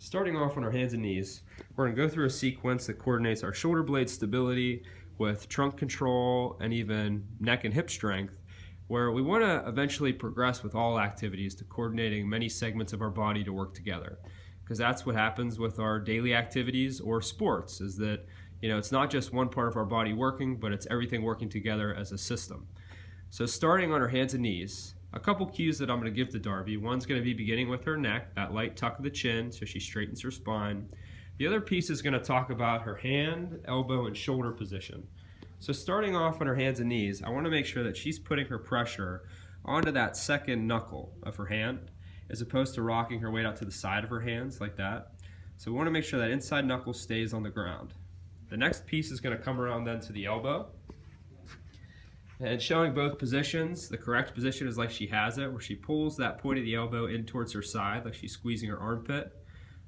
Starting off on our hands and knees, we're going to go through a sequence that coordinates our shoulder blade stability with trunk control and even neck and hip strength, where we want to eventually progress with all activities to coordinating many segments of our body to work together. Because that's what happens with our daily activities or sports, is that it's not just one part of our body working, but it's everything working together as a system. So starting on our hands and knees, a couple cues that I'm going to give to Darby. One's going to be beginning with her neck, that light tuck of the chin so she straightens her spine. The other piece is going to talk about her hand, elbow, and shoulder position. So starting off on her hands and knees, I want to make sure that she's putting her pressure onto that second knuckle of her hand as opposed to rocking her weight out to the side of her hands like that. So we want to make sure that inside knuckle stays on the ground. The next piece is going to come around then to the elbow. And showing both positions, the correct position is like she has it, where she pulls that point of the elbow in towards her side, like she's squeezing her armpit.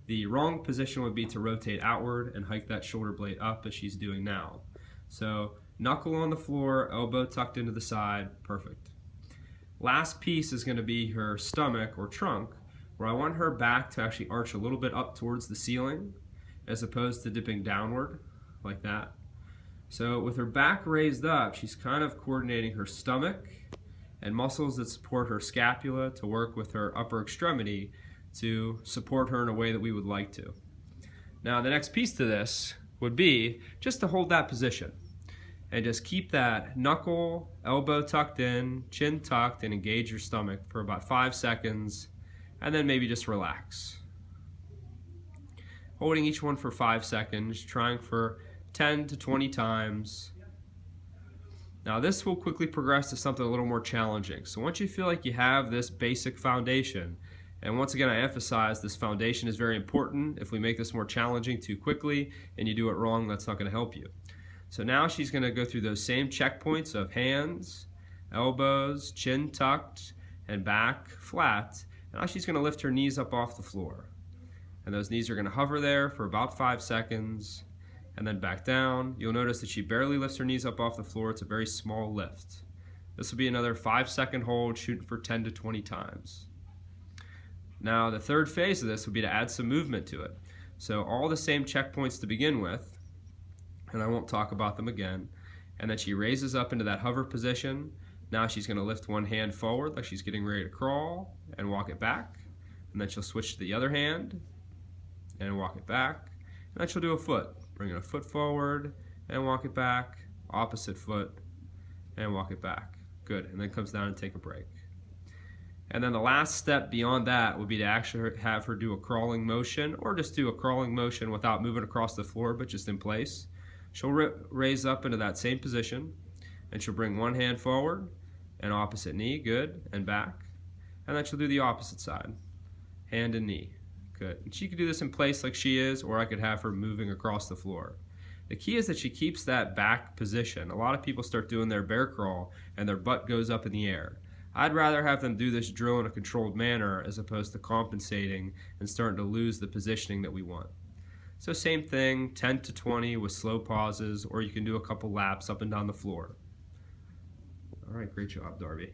The wrong position would be to rotate outward and hike that shoulder blade up as she's doing now. So knuckle on the floor, elbow tucked into the side, perfect. Last piece is going to be her stomach or trunk, where I want her back to actually arch a little bit up towards the ceiling as opposed to dipping downward like that. So with her back raised up, she's kind of coordinating her stomach and muscles that support her scapula to work with her upper extremity to support her in a way that we would like to. Now the next piece to this would be just to hold that position and just keep that knuckle, elbow tucked in, chin tucked, and engage your stomach for about 5 seconds, and then maybe just relax. Holding each one for 5 seconds, trying for 10 to 20 times. Now this will quickly progress to something a little more challenging. So once you feel like you have this basic foundation, and once again I emphasize this foundation is very important. If we make this more challenging too quickly and you do it wrong, that's not going to help you. So now she's going to go through those same checkpoints of hands, elbows, chin tucked, and back flat. Now she's going to lift her knees up off the floor. And those knees are going to hover there for about 5 seconds. And then back down. You'll notice that she barely lifts her knees up off the floor. It's a very small lift. This will be another 5-second hold, shooting for 10 to 20 times. Now the third phase of this would be to add some movement to it. So all the same checkpoints to begin with, and I won't talk about them again, and then she raises up into that hover position. Now she's going to lift one hand forward like she's getting ready to crawl and walk it back. And then she'll switch to the other hand and walk it back. And then she'll do a foot. Bring a foot forward and walk it back, opposite foot and walk it back. Good, and then comes down and take a break. And then the last step beyond that would be to actually have her do a crawling motion, or just do a crawling motion without moving across the floor, but just in place. She'll raise up into that same position, and she'll bring one hand forward and opposite knee, good, and back. And then she'll do the opposite side, hand and knee. Good. And she could do this in place like she is, or I could have her moving across the floor. The key is that she keeps that back position. A lot of people start doing their bear crawl and their butt goes up in the air. I'd rather have them do this drill in a controlled manner as opposed to compensating and starting to lose the positioning that we want. So same thing, 10 to 20 with slow pauses, or you can do a couple laps up and down the floor. All right, great job, Darby.